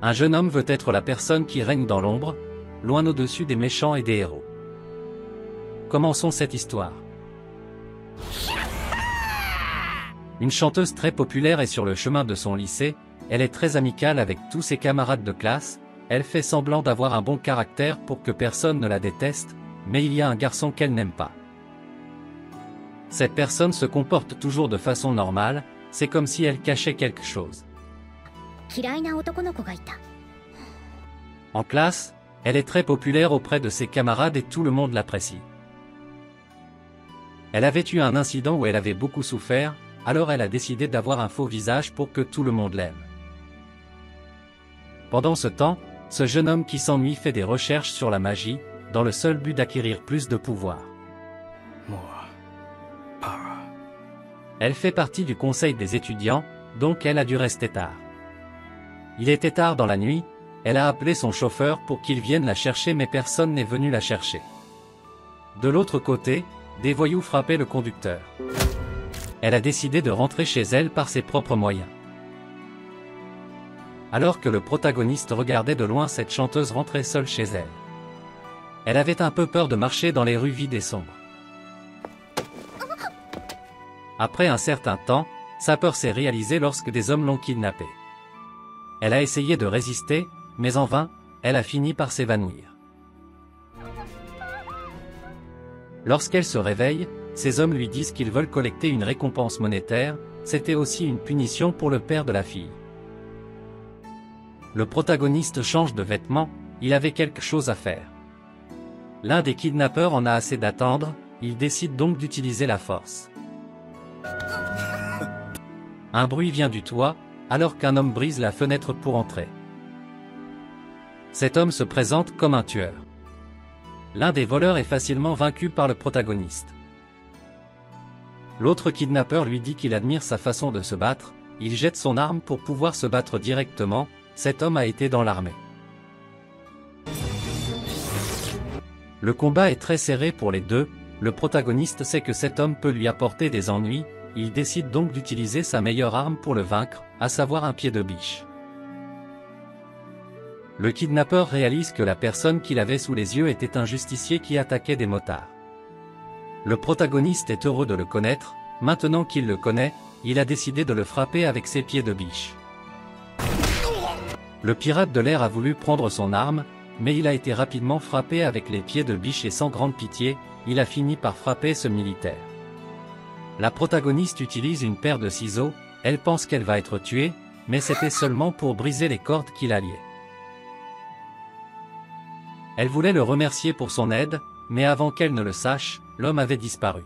Un jeune homme veut être la personne qui règne dans l'ombre, loin au-dessus des méchants et des héros. Commençons cette histoire. Une chanteuse très populaire est sur le chemin de son lycée, elle est très amicale avec tous ses camarades de classe, elle fait semblant d'avoir un bon caractère pour que personne ne la déteste, mais il y a un garçon qu'elle n'aime pas. Cette personne se comporte toujours de façon normale, c'est comme si elle cachait quelque chose. En classe, elle est très populaire auprès de ses camarades et tout le monde l'apprécie. Elle avait eu un incident où elle avait beaucoup souffert, alors elle a décidé d'avoir un faux visage pour que tout le monde l'aime. Pendant ce temps, ce jeune homme qui s'ennuie fait des recherches sur la magie, dans le seul but d'acquérir plus de pouvoir. Elle fait partie du conseil des étudiants, donc elle a dû rester tard. Il était tard dans la nuit, elle a appelé son chauffeur pour qu'il vienne la chercher mais personne n'est venu la chercher. De l'autre côté, des voyous frappaient le conducteur. Elle a décidé de rentrer chez elle par ses propres moyens. Alors que le protagoniste regardait de loin cette chanteuse rentrer seule chez elle. Elle avait un peu peur de marcher dans les rues vides et sombres. Après un certain temps, sa peur s'est réalisée lorsque des hommes l'ont kidnappée. Elle a essayé de résister, mais en vain, elle a fini par s'évanouir. Lorsqu'elle se réveille, ces hommes lui disent qu'ils veulent collecter une récompense monétaire, c'était aussi une punition pour le père de la fille. Le protagoniste change de vêtements, il avait quelque chose à faire. L'un des kidnappeurs en a assez d'attendre, il décide donc d'utiliser la force. Un bruit vient du toit, alors qu'un homme brise la fenêtre pour entrer. Cet homme se présente comme un tueur. L'un des voleurs est facilement vaincu par le protagoniste. L'autre kidnappeur lui dit qu'il admire sa façon de se battre, il jette son arme pour pouvoir se battre directement, cet homme a été dans l'armée. Le combat est très serré pour les deux, le protagoniste sait que cet homme peut lui apporter des ennuis, il décide donc d'utiliser sa meilleure arme pour le vaincre, à savoir un pied de biche. Le kidnappeur réalise que la personne qu'il avait sous les yeux était un justicier qui attaquait des motards. Le protagoniste est heureux de le connaître, maintenant qu'il le connaît, il a décidé de le frapper avec ses pieds de biche. Le pirate de l'air a voulu prendre son arme, mais il a été rapidement frappé avec les pieds de biche et sans grande pitié, il a fini par frapper ce militaire. La protagoniste utilise une paire de ciseaux, elle pense qu'elle va être tuée, mais c'était seulement pour briser les cordes qui la liaient. Elle voulait le remercier pour son aide, mais avant qu'elle ne le sache, l'homme avait disparu.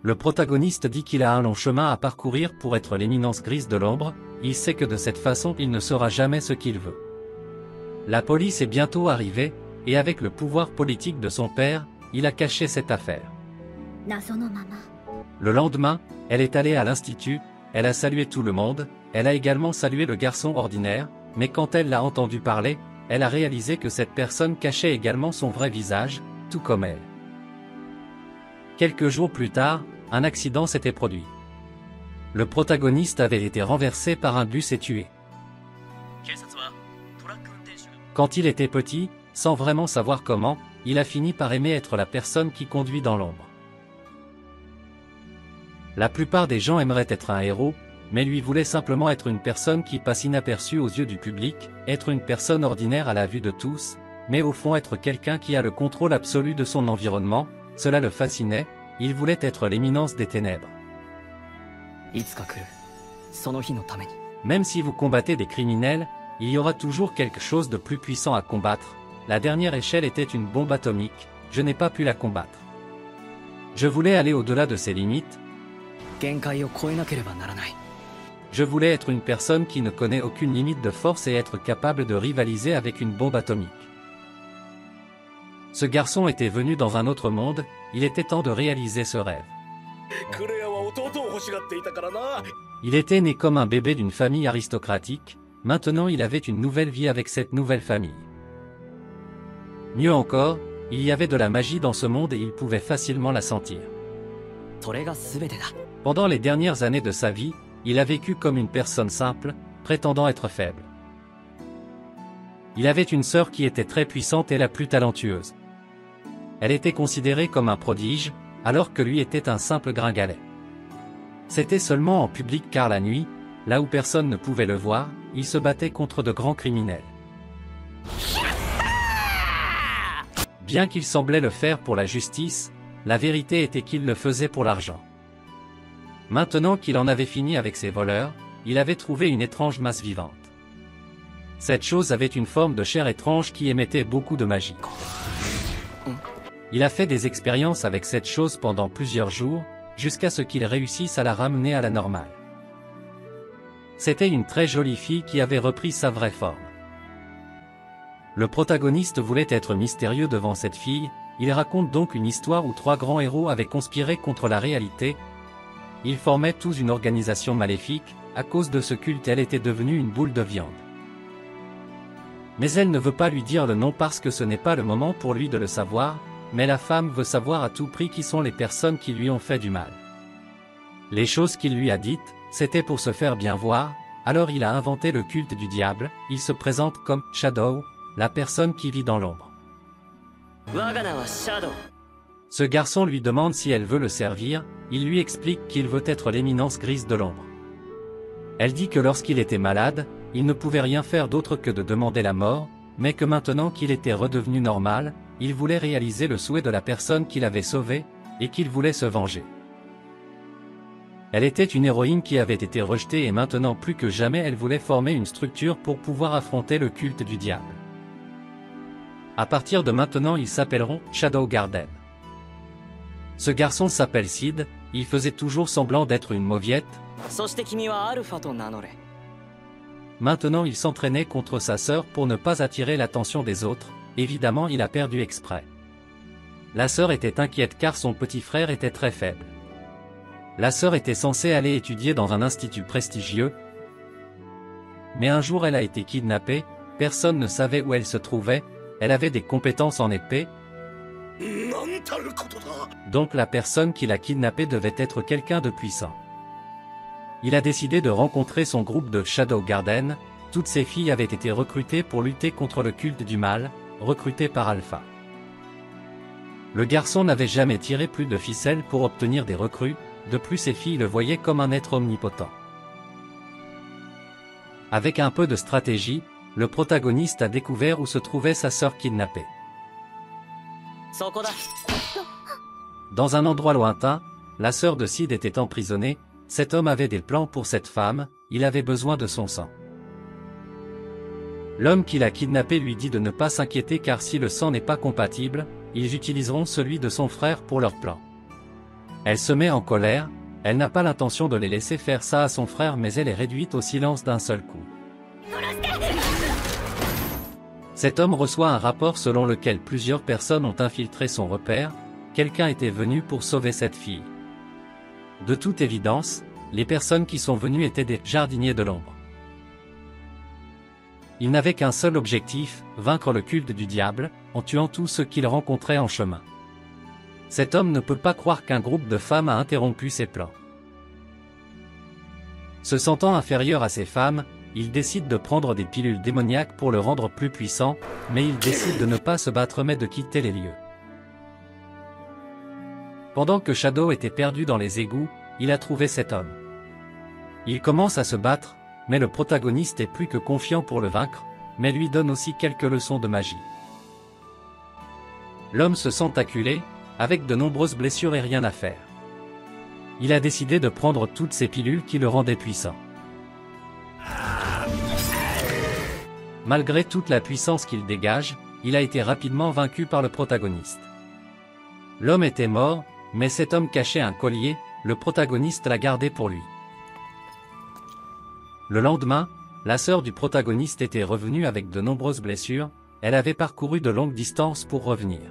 Le protagoniste dit qu'il a un long chemin à parcourir pour être l'éminence grise de l'ombre, il sait que de cette façon il ne saura jamais ce qu'il veut. La police est bientôt arrivée, et avec le pouvoir politique de son père, il a caché cette affaire. Le lendemain, elle est allée à l'institut, elle a salué tout le monde, elle a également salué le garçon ordinaire, mais quand elle l'a entendu parler, elle a réalisé que cette personne cachait également son vrai visage, tout comme elle. Quelques jours plus tard, un accident s'était produit. Le protagoniste avait été renversé par un bus et tué. Quand il était petit, sans vraiment savoir comment, il a fini par aimer être la personne qui conduit dans l'ombre. La plupart des gens aimeraient être un héros, mais lui voulait simplement être une personne qui passe inaperçue aux yeux du public, être une personne ordinaire à la vue de tous, mais au fond être quelqu'un qui a le contrôle absolu de son environnement, cela le fascinait, il voulait être l'éminence des ténèbres. Même si vous combattez des criminels, il y aura toujours quelque chose de plus puissant à combattre. La dernière échelle était une bombe atomique, je n'ai pas pu la combattre. Je voulais aller au-delà de ses limites. Je voulais être une personne qui ne connaît aucune limite de force et être capable de rivaliser avec une bombe atomique. Ce garçon était venu dans un autre monde, il était temps de réaliser ce rêve. Il était né comme un bébé d'une famille aristocratique, maintenant il avait une nouvelle vie avec cette nouvelle famille. Mieux encore, il y avait de la magie dans ce monde et il pouvait facilement la sentir. Pendant les dernières années de sa vie, il a vécu comme une personne simple, prétendant être faible. Il avait une sœur qui était très puissante et la plus talentueuse. Elle était considérée comme un prodige, alors que lui était un simple gringalet. C'était seulement en public car la nuit, là où personne ne pouvait le voir, il se battait contre de grands criminels. Bien qu'il semblait le faire pour la justice, la vérité était qu'il le faisait pour l'argent. Maintenant qu'il en avait fini avec ses voleurs, il avait trouvé une étrange masse vivante. Cette chose avait une forme de chair étrange qui émettait beaucoup de magie. Il a fait des expériences avec cette chose pendant plusieurs jours, jusqu'à ce qu'il réussisse à la ramener à la normale. C'était une très jolie fille qui avait repris sa vraie forme. Le protagoniste voulait être mystérieux devant cette fille, il raconte donc une histoire où 3 grands héros avaient conspiré contre la réalité. Ils formaient tous une organisation maléfique, à cause de ce culte elle était devenue une boule de viande. Mais elle ne veut pas lui dire le nom parce que ce n'est pas le moment pour lui de le savoir, mais la femme veut savoir à tout prix qui sont les personnes qui lui ont fait du mal. Les choses qu'il lui a dites, c'était pour se faire bien voir, alors il a inventé le culte du diable, il se présente comme Shadow, la personne qui vit dans l'ombre. Ce garçon lui demande si elle veut le servir, il lui explique qu'il veut être l'éminence grise de l'ombre. Elle dit que lorsqu'il était malade, il ne pouvait rien faire d'autre que de demander la mort, mais que maintenant qu'il était redevenu normal, il voulait réaliser le souhait de la personne qu'il avait sauvée, et qu'il voulait se venger. Elle était une héroïne qui avait été rejetée et maintenant plus que jamais elle voulait former une structure pour pouvoir affronter le culte du diable. À partir de maintenant ils s'appelleront Shadow Garden. Ce garçon s'appelle Sid, il faisait toujours semblant d'être une mauviette. Maintenant il s'entraînait contre sa sœur pour ne pas attirer l'attention des autres, évidemment il a perdu exprès. La sœur était inquiète car son petit frère était très faible. La sœur était censée aller étudier dans un institut prestigieux, mais un jour elle a été kidnappée, personne ne savait où elle se trouvait, elle avait des compétences en épée, donc la personne qui l'a kidnappée devait être quelqu'un de puissant. Il a décidé de rencontrer son groupe de Shadow Garden, toutes ces filles avaient été recrutées pour lutter contre le culte du mal, recrutées par Alpha. Le garçon n'avait jamais tiré plus de ficelles pour obtenir des recrues, de plus ces filles le voyaient comme un être omnipotent. Avec un peu de stratégie, le protagoniste a découvert où se trouvait sa sœur kidnappée. Dans un endroit lointain, la sœur de Sid était emprisonnée, cet homme avait des plans pour cette femme, il avait besoin de son sang. L'homme qui l'a kidnappée lui dit de ne pas s'inquiéter car si le sang n'est pas compatible, ils utiliseront celui de son frère pour leur plan. Elle se met en colère, elle n'a pas l'intention de les laisser faire ça à son frère mais elle est réduite au silence d'un seul coup. Cet homme reçoit un rapport selon lequel plusieurs personnes ont infiltré son repère, quelqu'un était venu pour sauver cette fille. De toute évidence, les personnes qui sont venues étaient des jardiniers de l'ombre. Ils n'avaient qu'un seul objectif, vaincre le culte du diable, en tuant tous ceux qu'ils rencontraient en chemin. Cet homme ne peut pas croire qu'un groupe de femmes a interrompu ses plans. Se sentant inférieur à ces femmes, il décide de prendre des pilules démoniaques pour le rendre plus puissant, mais il décide de ne pas se battre mais de quitter les lieux. Pendant que Shadow était perdu dans les égouts, il a trouvé cet homme. Il commence à se battre, mais le protagoniste est plus que confiant pour le vaincre, mais lui donne aussi quelques leçons de magie. L'homme se sent acculé, avec de nombreuses blessures et rien à faire. Il a décidé de prendre toutes ces pilules qui le rendaient puissant. Malgré toute la puissance qu'il dégage, il a été rapidement vaincu par le protagoniste. L'homme était mort, mais cet homme cachait un collier, le protagoniste l'a gardé pour lui. Le lendemain, la sœur du protagoniste était revenue avec de nombreuses blessures, elle avait parcouru de longues distances pour revenir.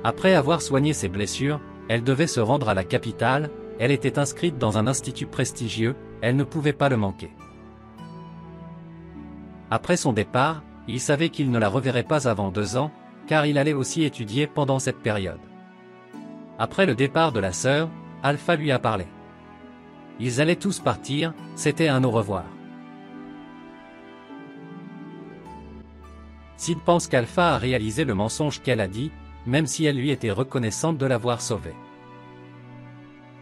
Après avoir soigné ses blessures, elle devait se rendre à la capitale, elle était inscrite dans un institut prestigieux, elle ne pouvait pas le manquer. Après son départ, il savait qu'il ne la reverrait pas avant 2 ans, car il allait aussi étudier pendant cette période. Après le départ de la sœur, Alpha lui a parlé. Ils allaient tous partir, c'était un au revoir. Sid pense qu'Alpha a réalisé le mensonge qu'elle a dit, même si elle lui était reconnaissante de l'avoir sauvé.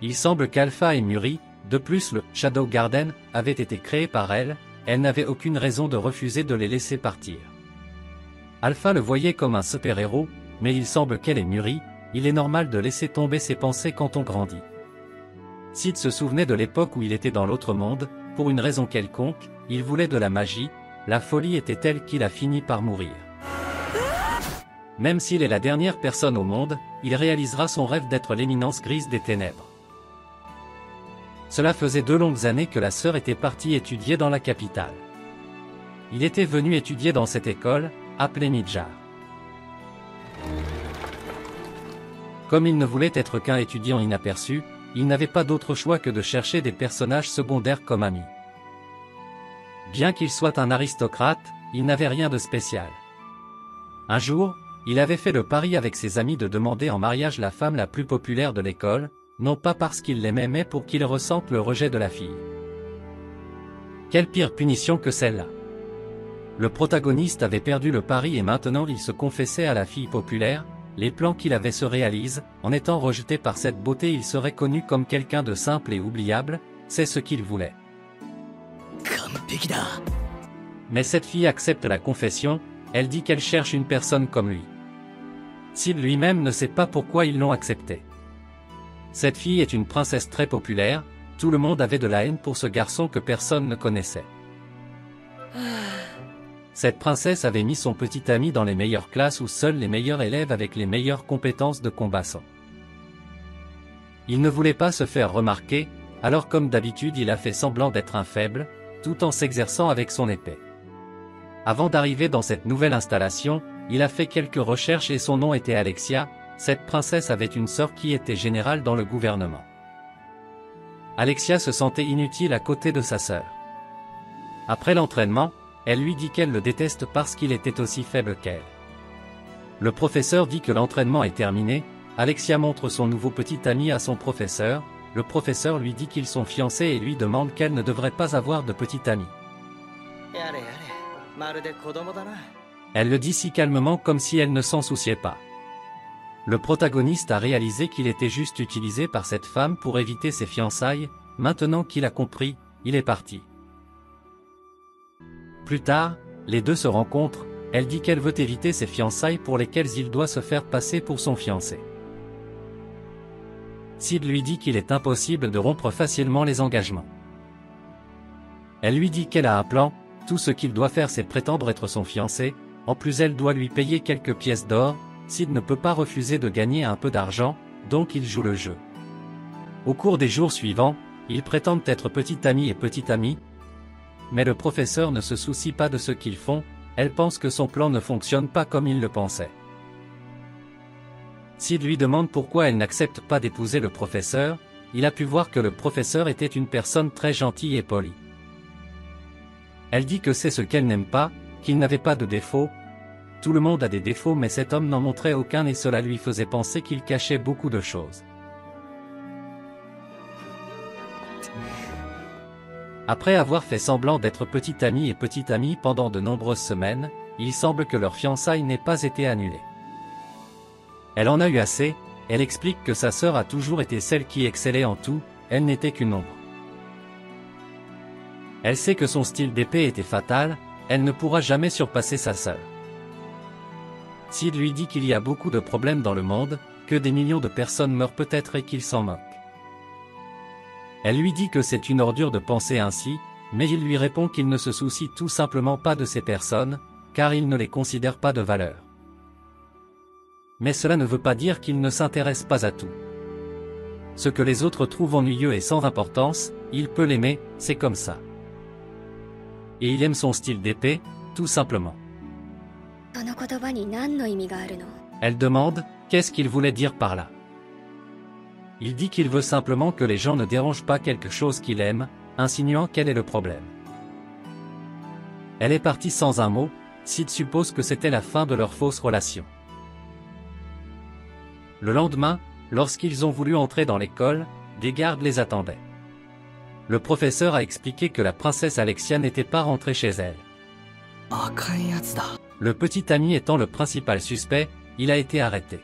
Il semble qu'Alpha ait mûri, de plus le « Shadow Garden » avait été créé par elle, elle n'avait aucune raison de refuser de les laisser partir. Alpha le voyait comme un super-héros, mais il semble qu'elle ait mûri, il est normal de laisser tomber ses pensées quand on grandit. Sid se souvenait de l'époque où il était dans l'autre monde, pour une raison quelconque, il voulait de la magie, la folie était telle qu'il a fini par mourir. Même s'il est la dernière personne au monde, il réalisera son rêve d'être l'éminence grise des ténèbres. Cela faisait 2 longues années que la sœur était partie étudier dans la capitale. Il était venu étudier dans cette école, appelée Midjar. Comme il ne voulait être qu'un étudiant inaperçu, il n'avait pas d'autre choix que de chercher des personnages secondaires comme amis. Bien qu'il soit un aristocrate, il n'avait rien de spécial. Un jour, il avait fait le pari avec ses amis de demander en mariage la femme la plus populaire de l'école, non pas parce qu'il l'aimait mais pour qu'il ressente le rejet de la fille. Quelle pire punition que celle-là. Le protagoniste avait perdu le pari et maintenant il se confessait à la fille populaire, les plans qu'il avait se réalisent, en étant rejeté par cette beauté il serait connu comme quelqu'un de simple et oubliable, c'est ce qu'il voulait. Mais cette fille accepte la confession, elle dit qu'elle cherche une personne comme lui. Sid lui-même ne sait pas pourquoi ils l'ont accepté. Cette fille est une princesse très populaire, tout le monde avait de la haine pour ce garçon que personne ne connaissait. Cette princesse avait mis son petit ami dans les meilleures classes où seuls les meilleurs élèves avec les meilleures compétences de combat sont. Il ne voulait pas se faire remarquer, alors comme d'habitude il a fait semblant d'être un faible, tout en s'exerçant avec son épée. Avant d'arriver dans cette nouvelle installation, il a fait quelques recherches et son nom était Alexia, cette princesse avait une sœur qui était générale dans le gouvernement. Alexia se sentait inutile à côté de sa sœur. Après l'entraînement, elle lui dit qu'elle le déteste parce qu'il était aussi faible qu'elle. Le professeur dit que l'entraînement est terminé, Alexia montre son nouveau petit ami à son professeur, le professeur lui dit qu'ils sont fiancés et lui demande qu'elle ne devrait pas avoir de petit ami. Elle le dit si calmement comme si elle ne s'en souciait pas. Le protagoniste a réalisé qu'il était juste utilisé par cette femme pour éviter ses fiançailles, maintenant qu'il a compris, il est parti. Plus tard, les deux se rencontrent, elle dit qu'elle veut éviter ses fiançailles pour lesquelles il doit se faire passer pour son fiancé. Sid lui dit qu'il est impossible de rompre facilement les engagements. Elle lui dit qu'elle a un plan, tout ce qu'il doit faire c'est prétendre être son fiancé, en plus elle doit lui payer quelques pièces d'or, Sid ne peut pas refuser de gagner un peu d'argent, donc il joue le jeu. Au cours des jours suivants, ils prétendent être petit ami et petite amie, mais le professeur ne se soucie pas de ce qu'ils font, elle pense que son plan ne fonctionne pas comme il le pensait. Sid lui demande pourquoi elle n'accepte pas d'épouser le professeur, il a pu voir que le professeur était une personne très gentille et polie. Elle dit que c'est ce qu'elle n'aime pas, qu'il n'avait pas de défauts. Tout le monde a des défauts mais cet homme n'en montrait aucun et cela lui faisait penser qu'il cachait beaucoup de choses. Après avoir fait semblant d'être petit ami et petite amie pendant de nombreuses semaines, il semble que leur fiançailles n'ait pas été annulée. Elle en a eu assez, elle explique que sa sœur a toujours été celle qui excellait en tout, elle n'était qu'une ombre. Elle sait que son style d'épée était fatal, elle ne pourra jamais surpasser sa sœur. Sid lui dit qu'il y a beaucoup de problèmes dans le monde, que des millions de personnes meurent peut-être et qu'il s'en moque. Elle lui dit que c'est une ordure de penser ainsi, mais il lui répond qu'il ne se soucie tout simplement pas de ces personnes, car il ne les considère pas de valeur. Mais cela ne veut pas dire qu'il ne s'intéresse pas à tout. Ce que les autres trouvent ennuyeux et sans importance, il peut l'aimer, c'est comme ça. Et il aime son style d'épée, tout simplement. Elle demande, qu'est-ce qu'il voulait dire par là? Il dit qu'il veut simplement que les gens ne dérangent pas quelque chose qu'il aime, insinuant quel est le problème. Elle est partie sans un mot, Sid suppose que c'était la fin de leur fausse relation. Le lendemain, lorsqu'ils ont voulu entrer dans l'école, des gardes les attendaient. Le professeur a expliqué que la princesse Alexia n'était pas rentrée chez elle. 赤いやつだ。 Le petit ami étant le principal suspect, il a été arrêté.